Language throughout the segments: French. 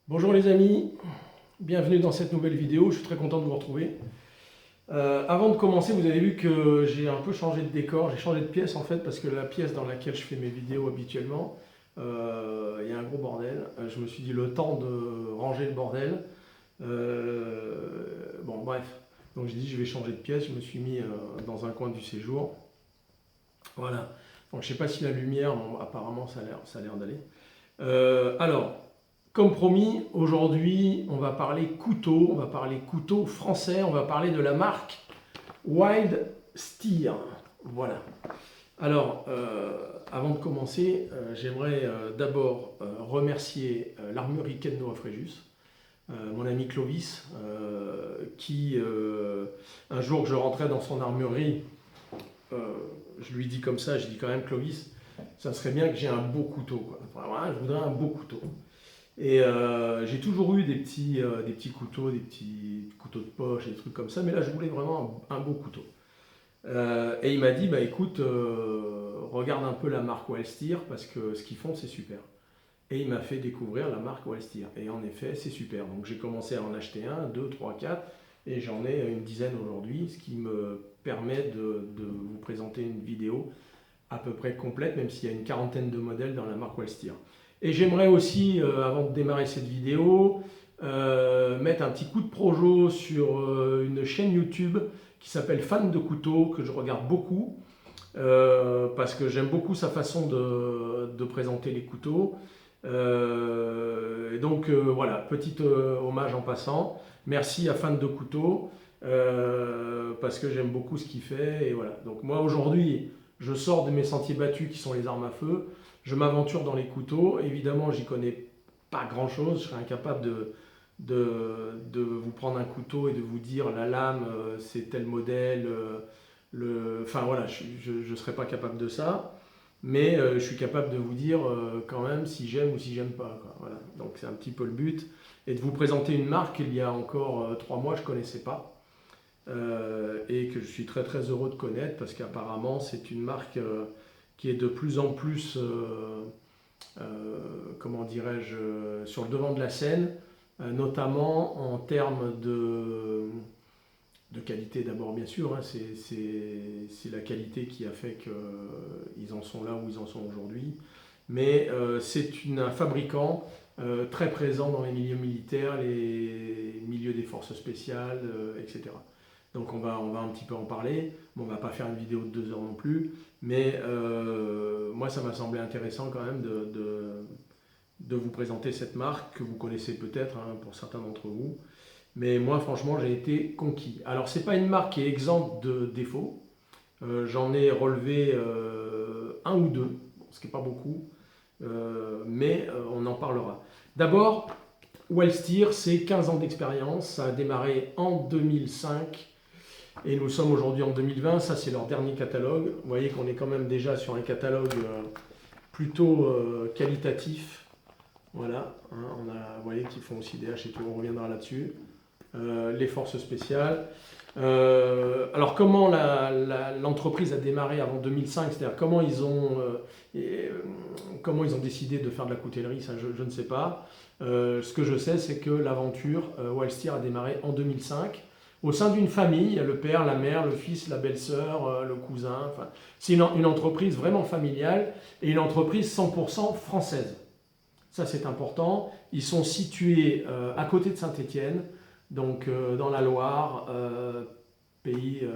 Bonjour les amis, bienvenue dans cette nouvelle vidéo, je suis très content de vous retrouver. Avant de commencer, vous avez vu que j'ai un peu changé de décor, j'ai changé de pièce en fait parce que la pièce dans laquelle je fais mes vidéos habituellement, il y a un gros bordel. Je me suis dit le temps de ranger le bordel. Bon bref, donc j'ai dit je vais changer de pièce, je me suis mis dans un coin du séjour. Voilà, donc je sais pas si la lumière, bon, apparemment ça a l'air d'aller. Alors, comme promis, aujourd'hui, on va parler couteau, on va parler couteau français, on va parler de la marque Wild Steer. Voilà. Alors, avant de commencer, j'aimerais d'abord remercier l'armurerie Kenno à Fréjus, mon ami Clovis, qui, un jour que je rentrais dans son armurerie, euh, je lui dis comme ça, je dis quand même Clovis, ça serait bien que j'ai un beau couteau, quoi. Enfin, voilà, je voudrais un beau couteau. Et j'ai toujours eu des petits couteaux, des petits couteaux de poche, des trucs comme ça, mais là je voulais vraiment un beau couteau. Et il m'a dit, bah écoute, regarde un peu la marque Wildsteer parce que ce qu'ils font c'est super. Et il m'a fait découvrir la marque Wildsteer. Et en effet, c'est super. Donc j'ai commencé à en acheter un, deux, trois, quatre, et j'en ai une dizaine aujourd'hui, ce qui me permet de vous présenter une vidéo à peu près complète, même s'il y a une quarantaine de modèles dans la marque Wildsteer. Et j'aimerais aussi, avant de démarrer cette vidéo, mettre un petit coup de projo sur une chaîne YouTube qui s'appelle Fan de couteaux, que je regarde beaucoup, parce que j'aime beaucoup sa façon de présenter les couteaux. Et donc voilà, petit hommage en passant. Merci à Fan de couteaux, parce que j'aime beaucoup ce qu'il fait. Et voilà. Donc moi aujourd'hui, je sors de mes sentiers battus qui sont les armes à feu. Je m'aventure dans les couteaux. Évidemment, j'y connais pas grand-chose. Je serais incapable de vous prendre un couteau et de vous dire la lame, c'est tel modèle. Enfin voilà, je ne serais pas capable de ça. Mais je suis capable de vous dire quand même si j'aime ou si j'aime pas, quoi. Voilà. Donc c'est un petit peu le but. Et de vous présenter une marque qu'il y a encore 3 mois, je ne connaissais pas. Et que je suis très très heureux de connaître parce qu'apparemment c'est une marque qui est de plus en plus, comment dirais-je, sur le devant de la scène, notamment en termes de qualité d'abord bien sûr, hein. C'est la qualité qui a fait qu'ils en sont là où ils en sont aujourd'hui. Mais c'est un fabricant très présent dans les milieux militaires, les milieux des forces spéciales, etc. Donc on va un petit peu en parler. Bon, on va pas faire une vidéo de 2 heures non plus, mais moi ça m'a semblé intéressant quand même de vous présenter cette marque que vous connaissez peut-être, hein, pour certains d'entre vous. Mais moi franchement j'ai été conquis. Alors c'est pas une marque qui est exempte de défauts. J'en ai relevé un ou deux, ce qui n'est pas beaucoup, mais on en parlera. D'abord, Wellsteer, c'est 15 ans d'expérience, ça a démarré en 2005 et nous sommes aujourd'hui en 2020, ça c'est leur dernier catalogue. Vous voyez qu'on est quand même déjà sur un catalogue plutôt qualitatif. Voilà, hein, vous voyez qu'ils font aussi des H et tout, on reviendra là-dessus. Les forces spéciales. Alors comment l'entreprise a démarré avant 2005, c'est-à-dire comment ils ont décidé de faire de la coutellerie, ça je ne sais pas. Ce que je sais, c'est que l'aventure Wildsteer a démarré en 2005 au sein d'une famille. Il y a le père, la mère, le fils, la belle-sœur, le cousin. Enfin, c'est une entreprise vraiment familiale et une entreprise 100% française. Ça, c'est important. Ils sont situés à côté de Saint-Étienne, donc dans la Loire, pays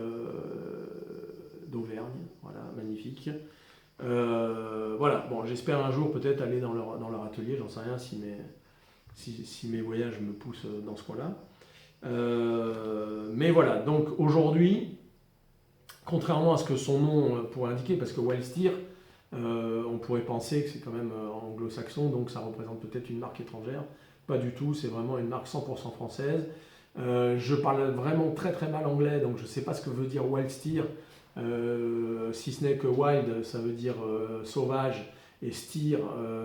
d'Auvergne. Voilà, magnifique. Voilà, bon, j'espère un jour peut-être aller dans leur atelier, j'en sais rien si mes voyages me poussent dans ce coin-là. Mais voilà, donc aujourd'hui, contrairement à ce que son nom pourrait indiquer, parce que Wildsteer, on pourrait penser que c'est quand même anglo-saxon, donc ça représente peut-être une marque étrangère. Pas du tout, c'est vraiment une marque 100% française. Je parle vraiment très très mal anglais, donc je ne sais pas ce que veut dire Wild Steer, si ce n'est que wild, ça veut dire sauvage, et steer,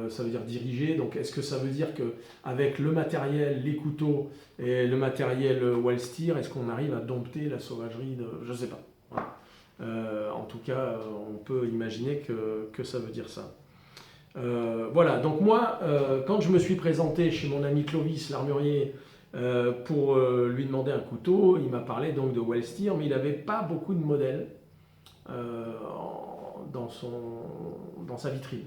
ça veut dire diriger. Donc est-ce que ça veut dire qu'avec le matériel, les couteaux et le matériel Wild Steer, est-ce qu'on arrive à dompter la sauvagerie de... Je ne sais pas. Voilà. En tout cas, on peut imaginer que ça veut dire ça. Voilà, donc moi, quand je me suis présenté chez mon ami Clovis, l'armurier, pour lui demander un couteau, il m'a parlé donc de Wellsteer, mais il n'avait pas beaucoup de modèles dans sa vitrine.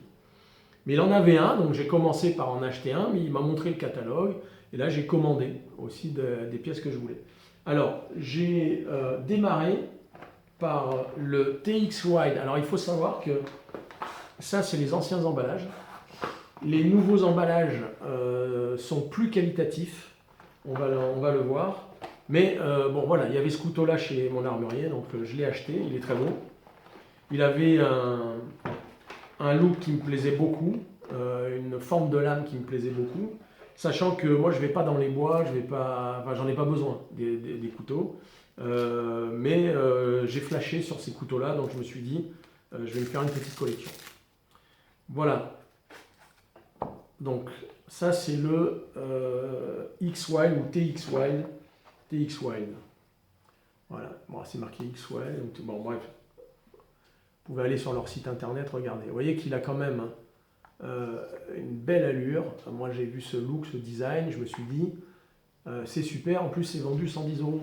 Mais il en avait un, donc j'ai commencé par en acheter un, mais il m'a montré le catalogue, et là j'ai commandé aussi des pièces que je voulais. Alors, j'ai démarré par le TX Wide. Alors, il faut savoir que ça, c'est les anciens emballages. Les nouveaux emballages sont plus qualitatifs, on va le voir. Mais bon, voilà, il y avait ce couteau-là chez mon armurier, donc je l'ai acheté, il est très beau. Il avait un look qui me plaisait beaucoup, une forme de lame qui me plaisait beaucoup, sachant que moi je ne vais pas dans les bois, j'en ai pas besoin des couteaux, mais j'ai flashé sur ces couteaux-là, donc je me suis dit, je vais me faire une petite collection. Voilà, donc ça c'est le X-Wild ou TX-Wild, TX-Wild. Voilà, bon, c'est marqué X-Wild, bon bref. Vous pouvez aller sur leur site internet, regarder. Vous voyez qu'il a quand même une belle allure. Moi, j'ai vu ce look, ce design, je me suis dit, c'est super. En plus, c'est vendu 110 €.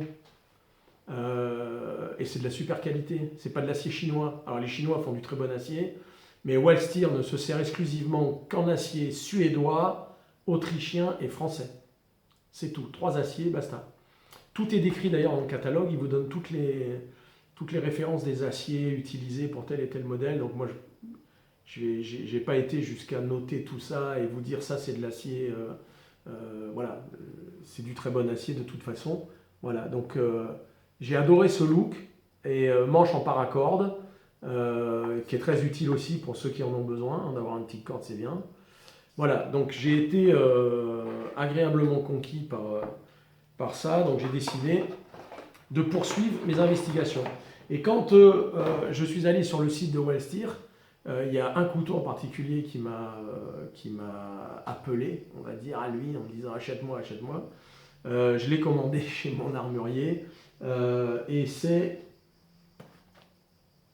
Et c'est de la super qualité. C'est pas de l'acier chinois. Alors, les Chinois font du très bon acier, mais Wellsteer ne se sert exclusivement qu'en acier suédois, autrichien et français. C'est tout. 3 aciers, basta. Tout est décrit d'ailleurs dans le catalogue. Il vous donne toutes les références des aciers utilisés pour tel et tel modèle. Donc moi, je n'ai pas été jusqu'à noter tout ça et vous dire ça c'est de l'acier. Voilà, c'est du très bon acier de toute façon. Voilà, donc j'ai adoré ce look et manche en paracorde, qui est très utile aussi pour ceux qui en ont besoin. Hein, d'avoir une petite corde, c'est bien. Voilà, donc j'ai été agréablement conquis par ça. Donc j'ai décidé de poursuivre mes investigations. Et quand je suis allé sur le site de Wellsteer, il y a un couteau en particulier qui m'a appelé, on va dire, à lui, en me disant achète-moi, achète-moi. Je l'ai commandé chez mon armurier, et c'est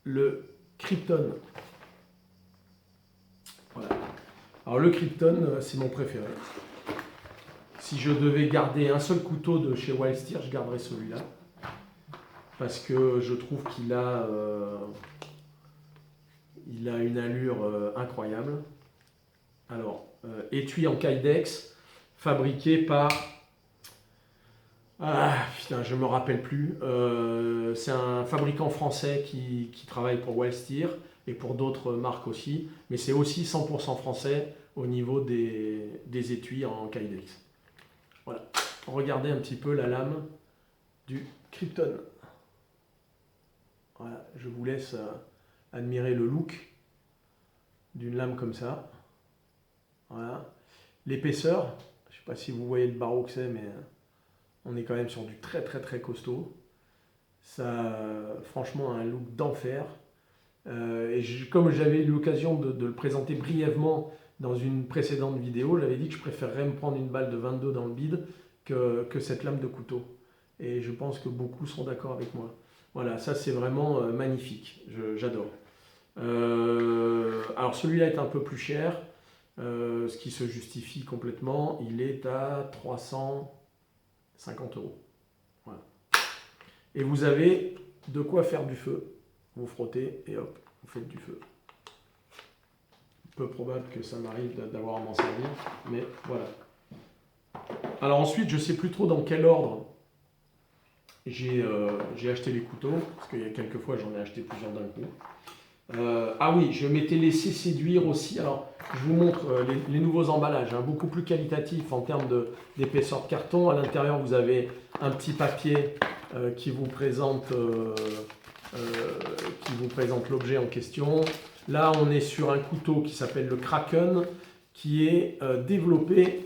le Krypton. Voilà. Alors le Krypton, c'est mon préféré. Si je devais garder un seul couteau de chez Wellsteer, je garderais celui-là. Parce que je trouve qu'il a une allure incroyable. Alors, étui en Kydex, fabriqué par... Ah, putain, je ne me rappelle plus. C'est un fabricant français qui travaille pour Wellsteer et pour d'autres marques aussi. Mais c'est aussi 100% français au niveau des étuis en Kydex. Voilà. Regardez un petit peu la lame du Krypton. Voilà, je vous laisse admirer le look d'une lame comme ça. Voilà. L'épaisseur, je ne sais pas si vous voyez le barreau que c'est, mais on est quand même sur du très très très costaud. Ça, franchement, un look d'enfer. Comme j'avais eu l'occasion de le présenter brièvement dans une précédente vidéo, j'avais dit que je préférerais me prendre une balle de 22 dans le bide que cette lame de couteau. Et je pense que beaucoup seront d'accord avec moi. Voilà, ça c'est vraiment magnifique, j'adore. Alors celui-là est un peu plus cher, ce qui se justifie complètement, il est à 350 €. Voilà. Et vous avez de quoi faire du feu, vous frottez et hop, vous faites du feu. Peu probable que ça m'arrive d'avoir à m'en servir, mais voilà. Alors ensuite, je ne sais plus trop dans quel ordre j'ai acheté les couteaux, parce qu'il y a quelques fois j'en ai acheté plusieurs d'un coup. Ah oui, je m'étais laissé séduire aussi. Alors, je vous montre les nouveaux emballages, hein, beaucoup plus qualitatifs en termes d'épaisseur de carton. À l'intérieur, vous avez un petit papier qui vous présente l'objet en question. Là, on est sur un couteau qui s'appelle le Kraken, qui est développé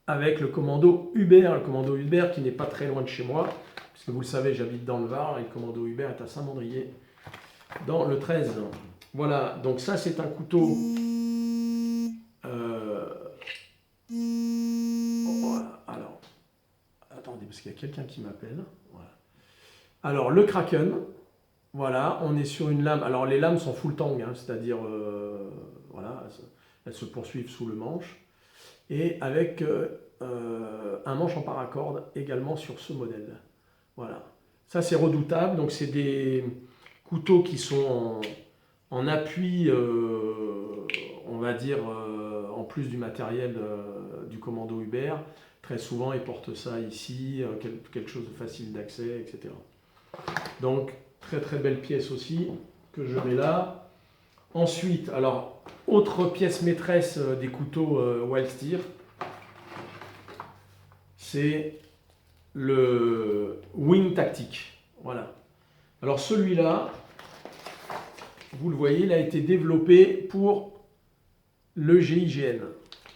avec le commando Hubert. Le commando Hubert qui n'est pas très loin de chez moi, puisque vous le savez, j'habite dans le Var et le commando Hubert est à Saint-Mandrier, dans le 13. Voilà, donc ça c'est un couteau. Voilà. Alors, attendez, parce qu'il y a quelqu'un qui m'appelle. Voilà. Alors, le Kraken, voilà, on est sur une lame. Alors, les lames sont full tang, hein, c'est-à-dire, voilà, elles se poursuivent sous le manche, et avec un manche en paracorde également sur ce modèle. Voilà. Ça, c'est redoutable. Donc, c'est des couteaux qui sont en appui, on va dire, en plus du matériel du commando Hubert. Très souvent, ils portent ça ici, quelque chose de facile d'accès, etc. Donc, très très belle pièce aussi que je mets là. Ensuite, alors, autre pièce maîtresse des couteaux Wild Steer, c'est le Wing Tactique. Voilà. Alors celui-là, vous le voyez, il a été développé pour le GIGN.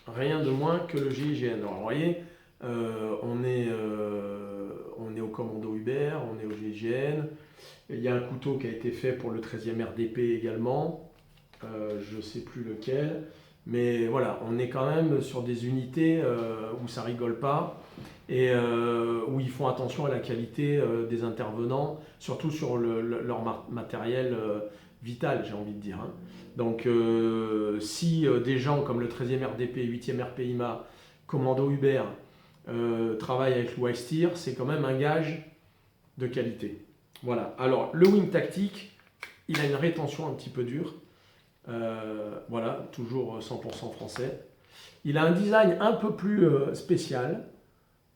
Rien de moins que le GIGN. Alors vous voyez, on est au commando Hubert, on est au GIGN. Il y a un couteau qui a été fait pour le 13e RDP également. Je ne sais plus lequel. Mais voilà, on est quand même sur des unités où ça rigole pas et où ils font attention à la qualité des intervenants, surtout sur leur matériel vital, j'ai envie de dire. Hein. Donc si des gens comme le 13e RDP, 8e RPIMA, Commando Hubert travaillent avec le Wild Steer, c'est quand même un gage de qualité. Voilà, alors le Wing Tactique, il a une rétention un petit peu dure. Voilà, toujours 100% français. Il a un design un peu plus spécial.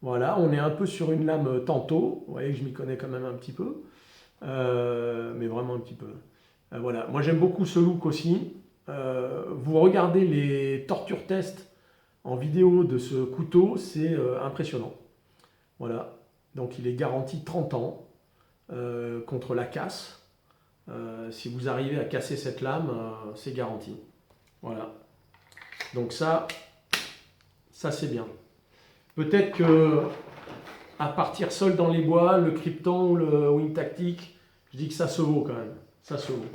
Voilà, on est un peu sur une lame Tanto. Vous voyez que je m'y connais quand même un petit peu. Mais vraiment un petit peu. Voilà, moi j'aime beaucoup ce look aussi. Vous regardez les torture tests en vidéo de ce couteau, c'est impressionnant. Voilà, donc il est garanti 30 ans contre la casse. Si vous arrivez à casser cette lame, c'est garanti. Voilà. Donc ça c'est bien. Peut-être que à partir seul dans les bois, le Krypton ou le Wing Tactique, je dis que ça se vaut quand même. Ça se vaut.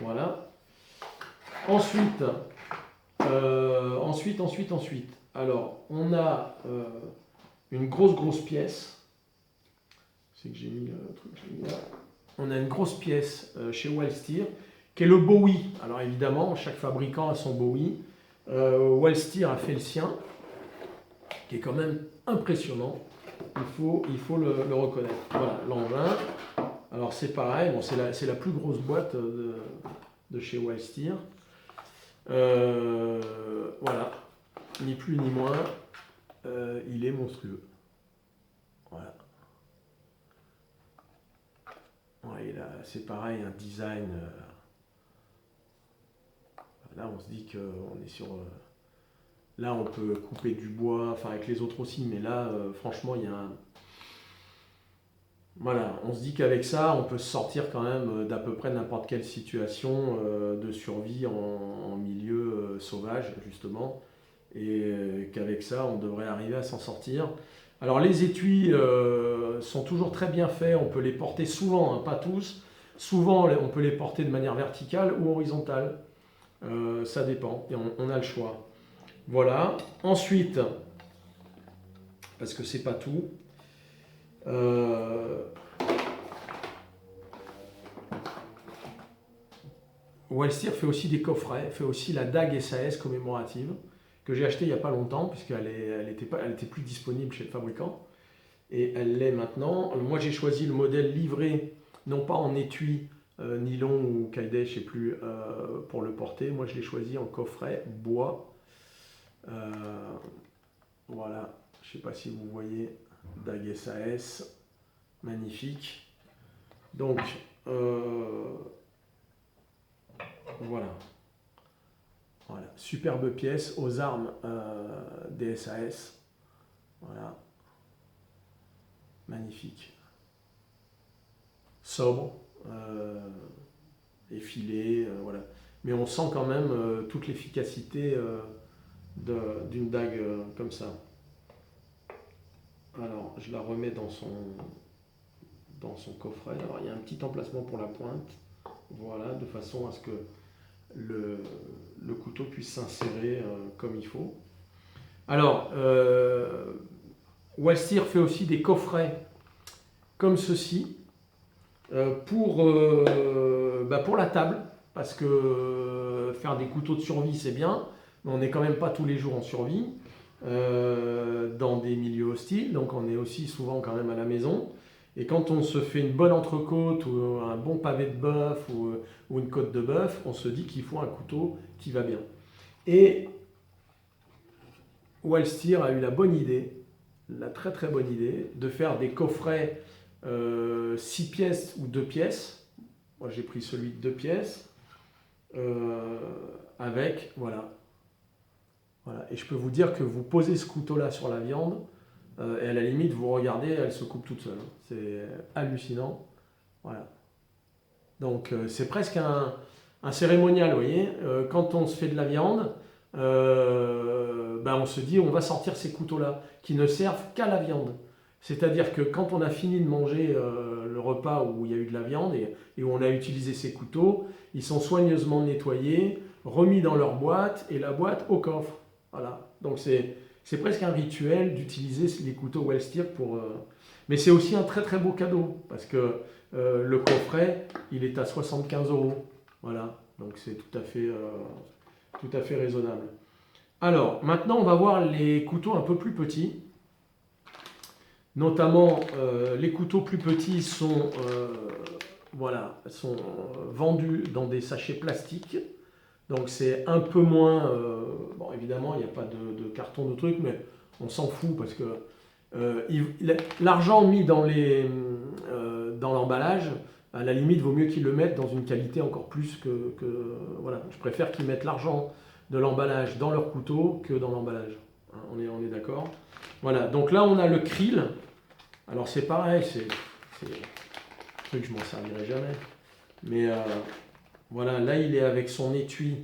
Voilà. Ensuite. Alors, on a une grosse pièce. C'est que j'ai mis le truc. Là. On a une grosse pièce chez Wild Steer qui est le Bowie. Alors évidemment, chaque fabricant a son Bowie. Wild Steer a fait le sien, qui est quand même impressionnant. Il faut le reconnaître. Voilà, l'engin. Alors c'est pareil, bon, c'est la plus grosse boîte de chez Wild Steer. Voilà, ni plus ni moins, il est monstrueux. Voilà. Ouais, là, c'est pareil, un design. Là, on se dit qu'on est sur. Là, on peut couper du bois, enfin avec les autres aussi, mais là, franchement, il y a un. Voilà, on se dit qu'avec ça, on peut sortir quand même d'à peu près n'importe quelle situation de survie en milieu sauvage, justement, et qu'avec ça, on devrait arriver à s'en sortir. Alors les étuis sont toujours très bien faits, on peut les porter souvent, hein, pas tous. Souvent, on peut les porter de manière verticale ou horizontale. Ça dépend, et on a le choix. Voilà. Ensuite, parce que c'est pas tout, Wild Steer fait aussi des coffrets, fait aussi la dague SAS commémorative, que j'ai acheté il n'y a pas longtemps, puisqu'elle était plus disponible chez le fabricant. Et elle l'est maintenant. Moi, j'ai choisi le modèle livré, non pas en étui, nylon ou caïdé, je ne sais plus, pour le porter. Moi, je l'ai choisi en coffret bois. Voilà, je ne sais pas si vous voyez, dague SAS, magnifique. Donc, voilà. Voilà, superbe pièce aux armes des SAS. Voilà. Magnifique. Sobre, effilé, voilà. Mais on sent quand même toute l'efficacité d'une dague comme ça. Alors, je la remets dans son coffret. Alors, il y a un petit emplacement pour la pointe. Voilà, de façon à ce que le couteau puisse s'insérer comme il faut. Alors, Wild Steer fait aussi des coffrets comme ceci pour la table. parce que faire des couteaux de survie c'est bien, mais on n'est quand même pas tous les jours en survie dans des milieux hostiles, donc on est aussi souvent quand même à la maison. Et quand on se fait une bonne entrecôte ou un bon pavé de bœuf ou une côte de bœuf, on se dit qu'il faut un couteau qui va bien. Et Wallsteer a eu la bonne idée, la très très bonne idée, de faire des coffrets 6 pièces ou 2 pièces. Moi j'ai pris celui de 2 pièces, avec, voilà. Et je peux vous dire que vous posez ce couteau-là sur la viande, et à la limite, vous regardez, elle se coupe toute seule. C'est hallucinant. Voilà. Donc, c'est presque un cérémonial, vous voyez. Quand on se fait de la viande, on se dit, on va sortir ces couteaux-là, qui ne servent qu'à la viande. C'est-à-dire que quand on a fini de manger le repas où il y a eu de la viande et où on a utilisé ces couteaux, ils sont soigneusement nettoyés, remis dans leur boîte et la boîte au coffre. Voilà. Donc, c'est presque un rituel d'utiliser les couteaux Wallsteer pour... Mais c'est aussi un très très beau cadeau, parce que le coffret, il est à 75 €. Voilà, donc c'est tout à fait raisonnable. Alors, maintenant, on va voir les couteaux un peu plus petits. Notamment, les couteaux plus petits sont vendus dans des sachets plastiques. Donc c'est un peu moins, bon évidemment il n'y a pas de carton de trucs, mais on s'en fout parce que l'argent mis dans l'emballage, à la limite vaut mieux qu'ils le mettent dans une qualité encore plus voilà. Je préfère qu'ils mettent l'argent de l'emballage dans leur couteau que dans l'emballage. Hein, on est d'accord. Voilà, donc là on a le krill. Alors c'est pareil, c'est un truc je m'en servirai jamais. Mais voilà, là il est avec son étui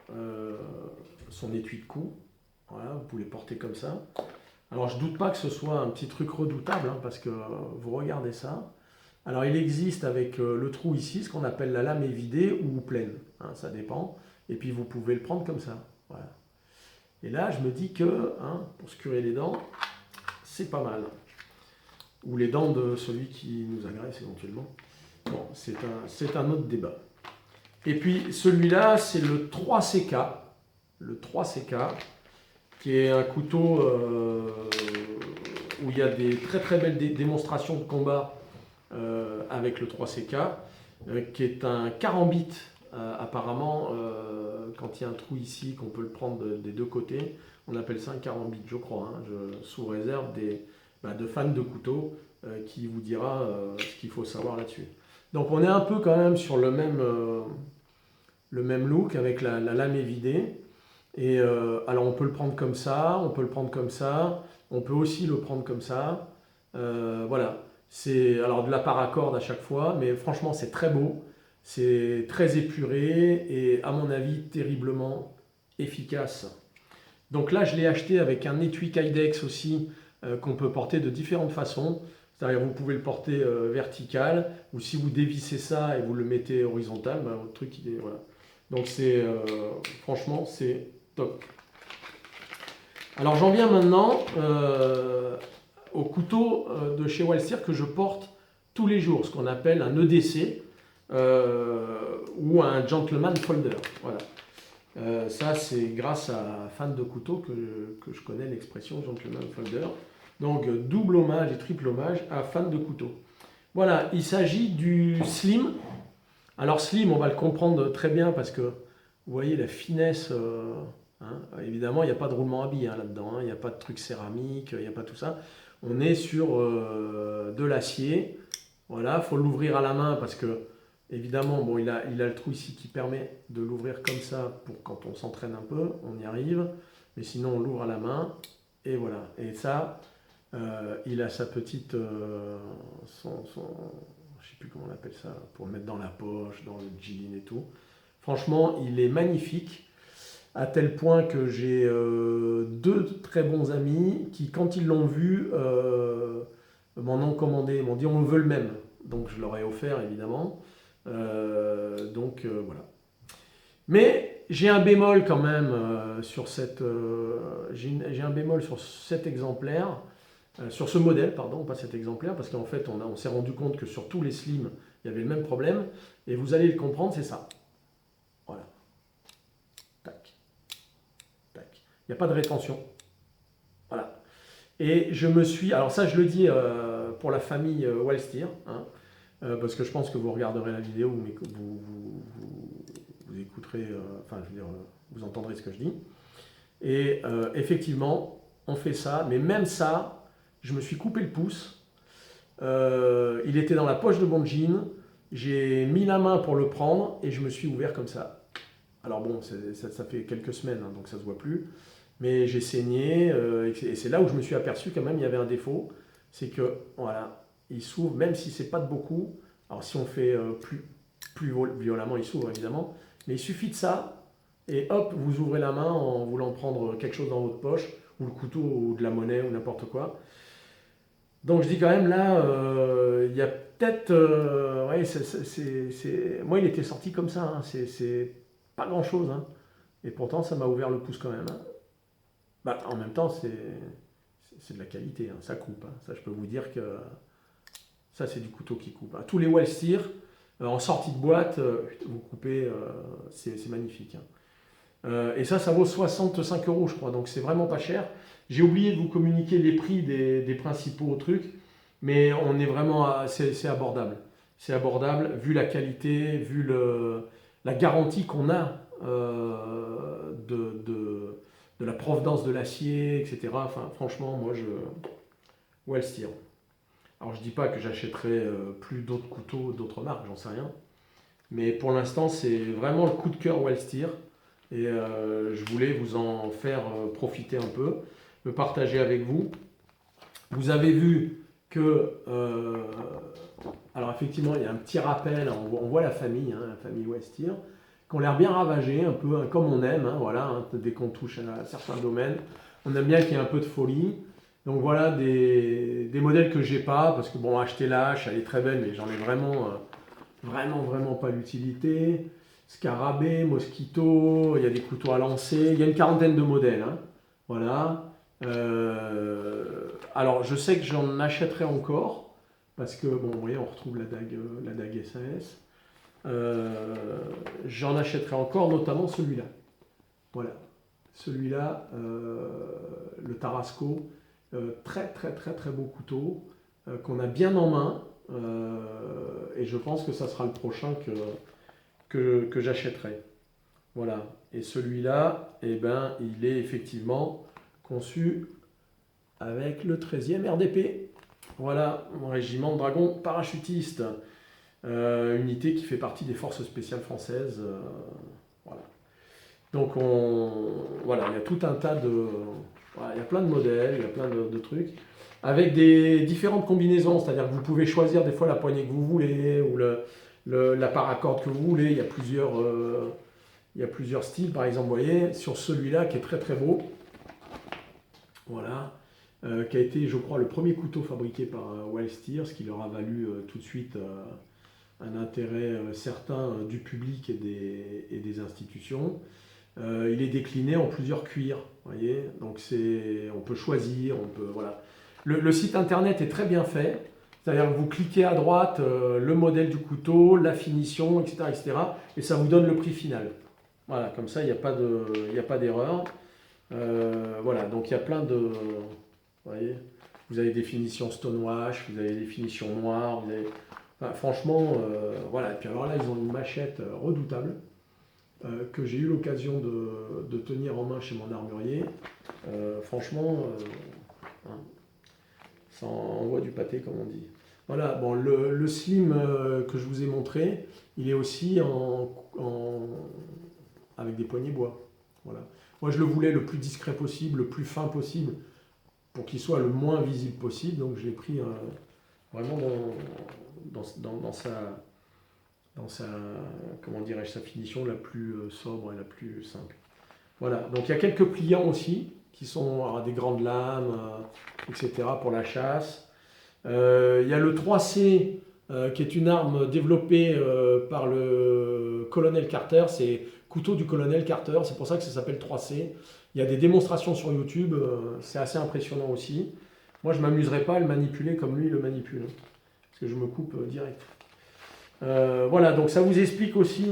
de cou. Voilà, vous pouvez le porter comme ça. Alors je ne doute pas que ce soit un petit truc redoutable, hein, parce que vous regardez ça. Alors il existe avec le trou ici, ce qu'on appelle la lame est vidée ou pleine, hein, ça dépend. Et puis vous pouvez le prendre comme ça. Voilà. Et là je me dis que, hein, pour se curer les dents, c'est pas mal. Ou les dents de celui qui nous agresse éventuellement. Bon, c'est un autre débat. Et puis celui-là, c'est le 3CK. Le 3CK, qui est un couteau où il y a des très très belles démonstrations de combat avec le 3CK, qui est un carambite, apparemment, quand il y a un trou ici, qu'on peut le prendre des deux côtés. On appelle ça un carambite, je crois, hein, sous réserve de fans de couteaux qui vous dira ce qu'il faut savoir là-dessus. Donc on est un peu quand même sur le même look avec la lame évidée. Et alors on peut le prendre comme ça, on peut le prendre comme ça, on peut aussi le prendre comme ça. Voilà, c'est alors de la paracorde à chaque fois, mais franchement c'est très beau, c'est très épuré et à mon avis terriblement efficace. Donc là je l'ai acheté avec un étui Kydex aussi qu'on peut porter de différentes façons. C'est-à-dire vous pouvez le porter vertical, ou si vous dévissez ça et vous le mettez horizontal, le truc il est voilà. Donc c'est franchement c'est top. Alors j'en viens maintenant au couteau de chez Wallsteer que je porte tous les jours, ce qu'on appelle un EDC ou un gentleman folder. Voilà. Ça c'est grâce à un fan de couteaux que je connais l'expression gentleman folder. Donc double hommage et triple hommage à fan de couteaux. Voilà, il s'agit du slim. Alors slim, on va le comprendre très bien parce que vous voyez la finesse. Hein, évidemment, il n'y a pas de roulement à billes hein, là-dedans. Hein, il n'y a pas de truc céramique, il n'y a pas tout ça. On est sur de l'acier. Voilà, il faut l'ouvrir à la main parce que évidemment, bon, il a le trou ici qui permet de l'ouvrir comme ça pour quand on s'entraîne un peu, on y arrive. Mais sinon, on l'ouvre à la main et voilà. Et ça. Il a sa petite, je ne sais plus comment on appelle ça, pour le mettre dans la poche, dans le jean et tout. Franchement, il est magnifique, à tel point que j'ai deux très bons amis qui, quand ils l'ont vu, m'en ont commandé, m'ont dit on veut le même. Donc je leur ai offert évidemment. Voilà. Mais j'ai un bémol quand même sur j'ai un bémol sur cet exemplaire. Sur ce modèle, pardon, pas cet exemplaire, parce qu'en fait, on s'est rendu compte que sur tous les slims, il y avait le même problème, et vous allez le comprendre, c'est ça. Il n'y a pas de rétention. Voilà. Et je me suis... Alors ça, je le dis pour la famille Wellsteer, hein, parce que je pense que vous regarderez la vidéo, mais que vous écouterez, enfin, je veux dire, vous entendrez ce que je dis. Et effectivement, on fait ça, mais même ça, je me suis coupé le pouce. Il était dans la poche de mon jean, j'ai mis la main pour le prendre et je me suis ouvert comme ça. Alors bon, ça fait quelques semaines, hein, donc ça se voit plus. Mais j'ai saigné et c'est là où je me suis aperçu quand même il y avait un défaut. C'est que, voilà, il s'ouvre, même si c'est pas de beaucoup. Alors si on fait plus violemment, il s'ouvre évidemment. Mais il suffit de ça et hop, vous ouvrez la main en voulant prendre quelque chose dans votre poche, ou le couteau, ou de la monnaie, ou n'importe quoi. Donc je dis quand même là, il y a peut-être... ouais, moi il était sorti comme ça, hein, c'est pas grand-chose. Hein. Et pourtant ça m'a ouvert le pouce quand même. Hein. Bah, en même temps c'est de la qualité, hein, ça coupe. Hein. Ça je peux vous dire que ça c'est du couteau qui coupe. Hein. Tous les Wellsteer, en sortie de boîte, vous coupez, c'est magnifique. Hein. Et ça vaut 65 € je crois, donc c'est vraiment pas cher. J'ai oublié de vous communiquer les prix des principaux trucs, mais on est vraiment, c'est abordable. C'est abordable vu la qualité, vu la garantie qu'on a de la provenance de l'acier, etc. Enfin, franchement, moi, Wellsteer. Alors, je dis pas que j'achèterai plus d'autres couteaux, d'autres marques, j'en sais rien. Mais pour l'instant, c'est vraiment le coup de cœur Wellsteer. Et je voulais vous en faire profiter un peu, me partager avec vous. Vous avez vu que, alors effectivement, il y a un petit rappel, on voit la famille Wellsteer, qui ont l'air bien ravagés, un peu comme on aime, hein, voilà, hein, dès qu'on touche à certains domaines. On aime bien qu'il y ait un peu de folie. Donc voilà des modèles que j'ai pas, parce que bon, acheter la hache, elle est très belle, mais j'en ai vraiment pas l'utilité. Scarabée, Mosquito, il y a des couteaux à lancer, il y a une quarantaine de modèles. Hein. Voilà. Alors je sais que j'en achèterai encore, parce que, bon, vous voyez, on retrouve la dague SAS. J'en achèterai encore, notamment celui-là. Voilà. Celui-là, le Tarasco, très beau couteau, qu'on a bien en main, et je pense que ça sera le prochain que j'achèterai. Voilà. Et celui-là, eh ben, il est effectivement conçu avec le 13e RDP. Voilà, mon régiment de dragons parachutistes. Unité qui fait partie des forces spéciales françaises. Voilà. Donc, voilà, il y a tout un tas de... Voilà, il y a plein de modèles, il y a plein de trucs. Avec des différentes combinaisons, c'est-à-dire que vous pouvez choisir des fois la poignée que vous voulez, ou la paracorde que vous voulez. Il y a plusieurs styles. Par exemple, vous voyez, sur celui-là qui est très beau, voilà, qui a été, je crois, le premier couteau fabriqué par Wellsteer, ce qui leur a valu tout de suite un intérêt certain du public et des institutions. Il est décliné en plusieurs cuirs, voyez, donc on peut choisir, voilà. Le site internet est très bien fait, c'est-à-dire que vous cliquez à droite le modèle du couteau, la finition, etc., et ça vous donne le prix final. Voilà, comme ça, il n'y a pas d'erreur. Voilà, donc il y a plein de... Vous voyez, vous avez des finitions stonewash, vous avez des finitions noires, enfin, franchement, voilà. Et puis alors là, ils ont une machette redoutable que j'ai eu l'occasion de tenir en main chez mon armurier. Franchement, hein, ça envoie du pâté, comme on dit. Voilà, bon, le slim que je vous ai montré, il est aussi avec des poignées bois. Voilà. Moi, je le voulais le plus discret possible, le plus fin possible, pour qu'il soit le moins visible possible. Donc, je l'ai pris vraiment dans sa comment dirais-je, sa finition la plus sobre et la plus simple. Voilà. Donc, il y a quelques pliants aussi, qui sont des grandes lames, etc. pour la chasse. Il y a le 3C, qui est une arme développée par le colonel Carter. C'est couteau du colonel Carter, c'est pour ça que ça s'appelle 3C. Il y a des démonstrations sur YouTube, c'est assez impressionnant aussi. Moi, je ne m'amuserais pas à le manipuler comme lui le manipule, hein, parce que je me coupe direct. Voilà, donc ça vous explique aussi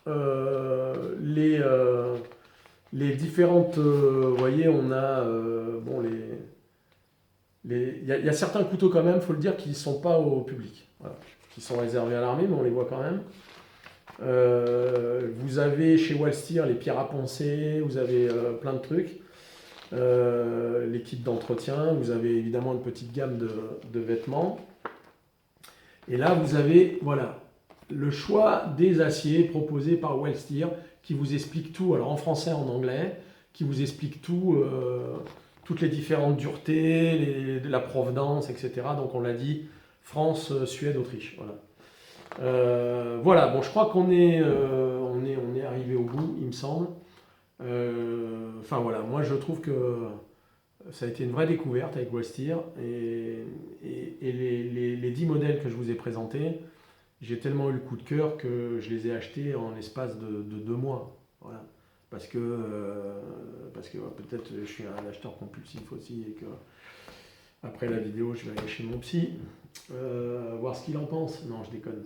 les les différentes, vous voyez, on a, bon, il y a certains couteaux quand même, il faut le dire, qui ne sont pas au public, voilà, qui sont réservés à l'armée, mais on les voit quand même. Vous avez chez Wallsteer les pierres à poncer, vous avez plein de trucs, les kits d'entretien, vous avez évidemment une petite gamme de vêtements. Et là, vous avez, voilà, le choix des aciers proposés par Wallsteer qui vous explique tout, alors en français, en anglais, qui vous explique tout, toutes les différentes duretés, la provenance, etc. Donc on l'a dit, France, Suède, Autriche. Voilà. Bon, je crois qu'on est, on est arrivé au bout, il me semble. Enfin voilà, moi je trouve que ça a été une vraie découverte avec Wallsteer et les 10 modèles que je vous ai présentés, j'ai tellement eu le coup de cœur que je les ai achetés en l'espace de 2 mois. Voilà. Parce que peut-être je suis un acheteur compulsif aussi et que après la vidéo je vais aller chez mon psy voir ce qu'il en pense. Non, je déconne.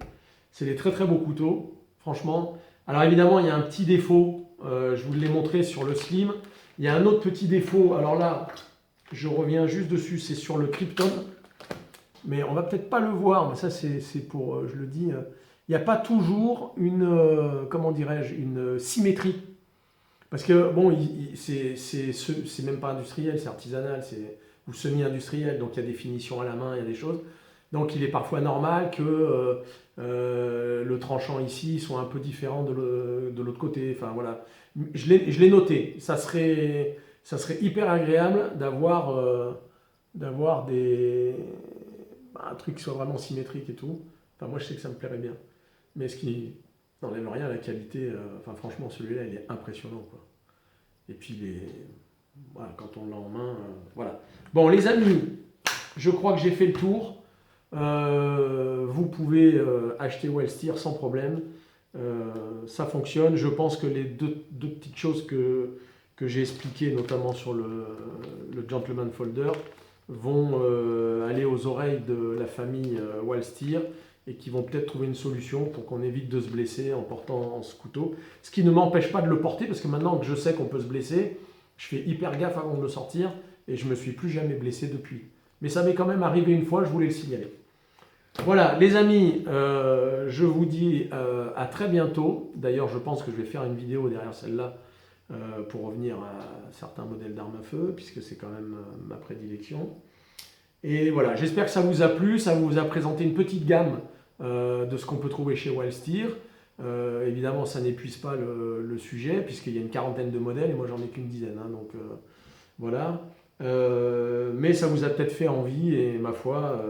C'est des très très beaux couteaux, franchement. Alors évidemment il y a un petit défaut, je vous l'ai montré sur le Slim. Il y a un autre petit défaut, alors là je reviens juste dessus, c'est sur le Krypton. Mais on va peut-être pas le voir, mais ça c'est pour, je le dis, il n'y a pas toujours une, comment dirais-je, une symétrie. Parce que bon, c'est même pas industriel, c'est artisanal, ou semi-industriel, donc il y a des finitions à la main, il y a des choses. Donc il est parfois normal que le tranchant ici soit un peu différent de l'autre côté. Enfin voilà, je l'ai noté. Ça serait hyper agréable d'avoir un truc qui soit vraiment symétrique et tout. Enfin, moi, je sais que ça me plairait bien. Mais ce qui n'enlève rien à la qualité, enfin, franchement, celui-là, il est impressionnant, quoi. Et puis, voilà, quand on l'a en main, voilà. Bon, les amis, je crois que j'ai fait le tour. Vous pouvez acheter Wallsteer sans problème. Ça fonctionne. Je pense que les deux petites choses que j'ai expliquées, notamment sur le Gentleman Folder, vont aller aux oreilles de la famille Wallsteer et qui vont peut-être trouver une solution pour qu'on évite de se blesser en portant ce couteau. Ce qui ne m'empêche pas de le porter parce que maintenant que je sais qu'on peut se blesser, je fais hyper gaffe avant de le sortir et je ne me suis plus jamais blessé depuis. Mais ça m'est quand même arrivé une fois, je voulais le signaler. Voilà, les amis, je vous dis à très bientôt. D'ailleurs, je pense que je vais faire une vidéo derrière celle-là pour revenir à certains modèles d'armes à feu, puisque c'est quand même ma prédilection. Et voilà, j'espère que ça vous a plu, ça vous a présenté une petite gamme de ce qu'on peut trouver chez Wallsteer. Évidemment, ça n'épuise pas le sujet, puisqu'il y a une quarantaine de modèles, et moi j'en ai qu'une dizaine, hein, donc voilà. Mais ça vous a peut-être fait envie, et ma foi,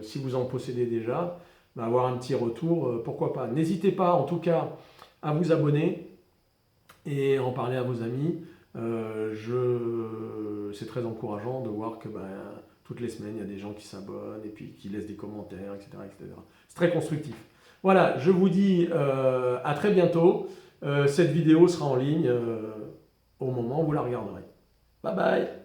si vous en possédez déjà, avoir un petit retour, pourquoi pas. N'hésitez pas en tout cas à vous abonner et en parler à vos amis. C'est très encourageant de voir que toutes les semaines, il y a des gens qui s'abonnent et puis qui laissent des commentaires, etc. etc. C'est très constructif. Voilà, je vous dis à très bientôt. Cette vidéo sera en ligne au moment où vous la regarderez. Bye bye!